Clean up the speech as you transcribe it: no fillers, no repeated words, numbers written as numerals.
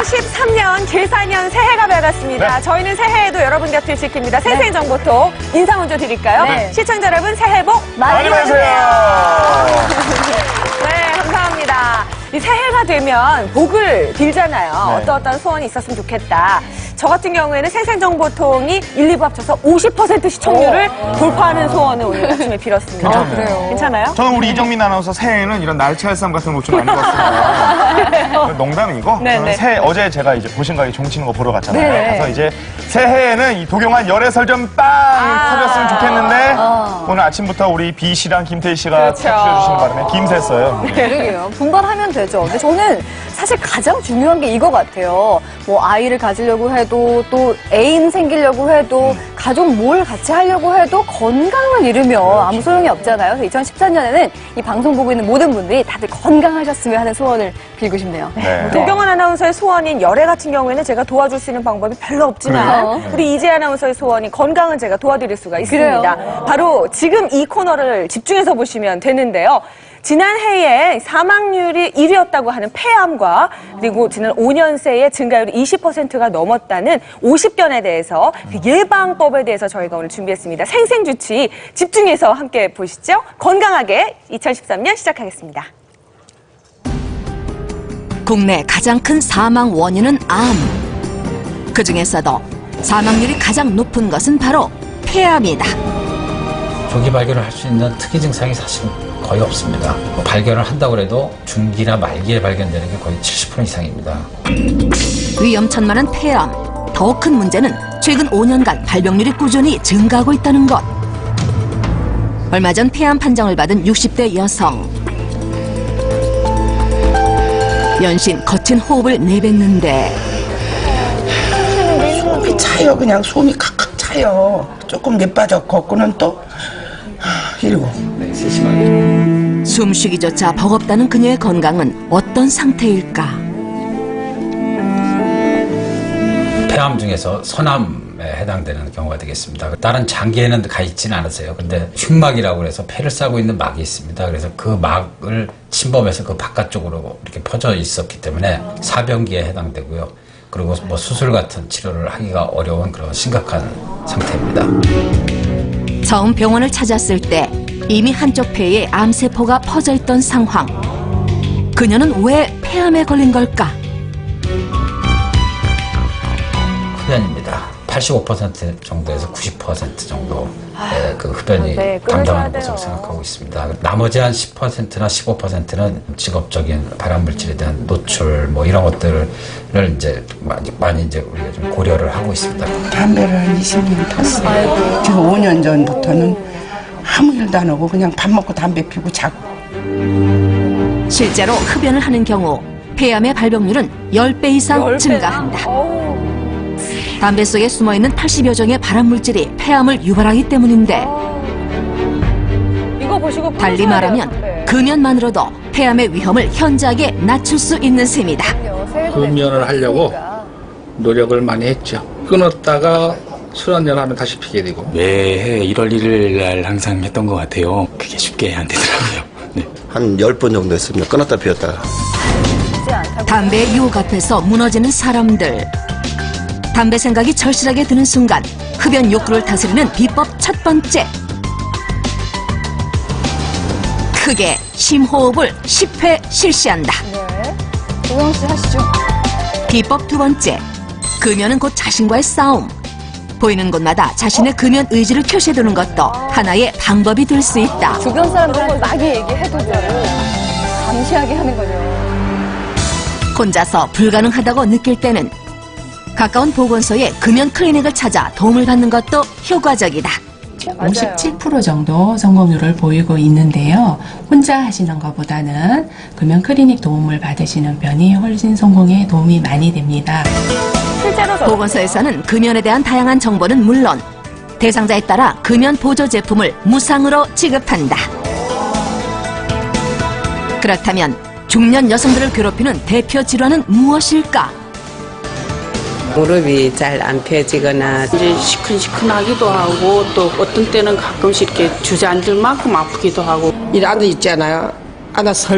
2013년 계산년 새해가 밝았습니다. 네. 저희는 새해에도 여러분 곁을 지킵니다. 생생정보통 인사 먼저 드릴까요? 네. 시청자 여러분 새해 복 많이 받으세요. 네, 감사합니다. 이 새해가 되면 복을 빌잖아요. 네. 어떤 소원이 있었으면 좋겠다. 저 같은 경우에는 생생정보통이 1, 2부 합쳐서 50% 시청률을 돌파하는 소원을 오늘 아침에 빌었습니다. 괜찮네요. 괜찮아요? 저는 우리 이정민 아나운서 새해에는 이런 날치알쌈 같은 옷 좀 안 입었어요. 농담이고. 네네. 새해, 어제 제가 이제 보신각에 종 치는 거 보러 갔잖아요. 네. 가서 이제 새해에는 이 도경환 열애설 좀 빵 터졌으면 좋겠는데 오늘 아침부터 우리 B 씨랑 김태희 씨가 그렇죠. 터뜨려주시는 바람에 김샜어요. 그러게요. 분발하면 되죠. 근데 저는 사실 가장 중요한 게 이거 같아요. 뭐 아이를 가지려고 해도 또 애인 생기려고 해도 가족 뭘 같이 하려고 해도 건강을 잃으면 아무 소용이 없잖아요. 그래서 2014년에는 이 방송 보고 있는 모든 분들이 다들 건강하셨으면 하는 소원을 빌고 싶네요. 네. 도경환 아나운서의 소원인 열애 같은 경우에는 제가 도와줄 수 있는 방법이 별로 없지만 그래요? 우리 이재 아나운서의 소원인 건강은 제가 도와드릴 수가 있습니다. 그래요? 바로 지금 이 코너를 집중해서 보시면 되는데요. 지난 해에 사망률이 1위였다고 하는 폐암과 그리고 지난 5년 새에 증가율이 20%가 넘었다는 50견에 대해서 그 예방법에 대해서 저희가 오늘 준비했습니다. 생생주치 집중해서 함께 보시죠. 건강하게 2013년 시작하겠습니다. 국내 가장 큰 사망 원인은 암. 그중에서도 사망률이 가장 높은 것은 바로 폐암이다. 조기 발견을 할 수 있는 특이 증상이 사실은 거의 없습니다. 발견을 한다고 해도 중기나 말기에 발견되는 게 거의 70% 이상입니다. 위험천만한 폐암. 더 큰 문제는 최근 5년간 발병률이 꾸준히 증가하고 있다는 것. 얼마 전 폐암 판정을 받은 60대 여성. 연신 거친 호흡을 내뱉는데 숨이 차요. 그냥 숨이 칵칵 차요. 조금 내 빠져 걷고는 또 이러고. 숨쉬기조차 버겁다는 그녀의 건강은 어떤 상태일까? 폐암 중에서 선암에 해당되는 경우가 되겠습니다. 다른 장기에는 가 있지는 않으세요. 근데 흉막이라고 해서 폐를 싸고 있는 막이 있습니다. 그래서 그 막을 침범해서 그 바깥쪽으로 이렇게 퍼져 있었기 때문에 사병기에 해당되고요. 그리고 뭐 수술 같은 치료를 하기가 어려운 그런 심각한 상태입니다. 처음 병원을 찾았을 때 이미 한쪽 폐에 암세포가 퍼져 있던 상황. 그녀는 왜 폐암에 걸린 걸까? 흡연입니다. 85% 정도에서 90% 정도 그 흡연이 네, 감당하는 끊어줘야 것으로 돼요. 생각하고 있습니다. 나머지 한 10%나 15%는 직업적인 발암물질에 대한 노출 뭐 이런 것들을 이제 많이 이제 우리가 좀 고려를 하고 있습니다. 담배를 한 20년 탔어요. 지금 5년 전부터는 아무 일도 안 하고 그냥 밥 먹고 담배 피우고 자고. 실제로 흡연을 하는 경우 폐암의 발병률은 10배 이상 증가한다. 담배 속에 숨어있는 80여 종의 발암물질이 폐암을 유발하기 때문인데 이거 보시고 달리 끊으셔야 돼요. 말하면 네. 금연만으로도 폐암의 위험을 현저하게 낮출 수 있는 셈이다. 금연을 하려고 노력을 많이 했죠. 끊었다가 술 한잔 하면 다시 피게 되고. 매해 1월 1일 날 항상 했던 것 같아요. 그게 쉽게 안 되더라고요. 네. 한 10번 정도 했습니다. 끊었다 피웠다가. 담배의 유혹 앞에서 무너지는 사람들. 담배 생각이 절실하게 드는 순간 흡연 욕구를 다스리는 비법 첫 번째. 크게 심호흡을 10회 실시한다. 네. 도영 씨 하시죠. 비법 두 번째. 금연은 곧 자신과의 싸움. 보이는 곳마다 자신의 금연 의지를 표시해두는 것도 하나의 방법이 될 수 있다. 주변 사람들한테 많이 얘기해두고 감시하게 하는 거죠. 혼자서 불가능하다고 느낄 때는 가까운 보건소에 금연 클리닉을 찾아 도움을 받는 것도 효과적이다. 57% 정도 성공률을 보이고 있는데요. 혼자 하시는 것보다는 금연 클리닉 도움을 받으시는 편이 훨씬 성공에 도움이 많이 됩니다. 보건소에서는 금연에 대한 다양한 정보는 물론 대상자에 따라 금연 보조 제품을 무상으로 지급한다. 그렇다면 중년 여성들을 괴롭히는 대표 질환은 무엇일까? 무릎이 잘 안 펴지거나 이제 시큰시큰하기도 하고 또 어떤 때는 가끔씩 이렇게 주저앉을 만큼 아프기도 하고 일 앉아 있잖아요. 앉아서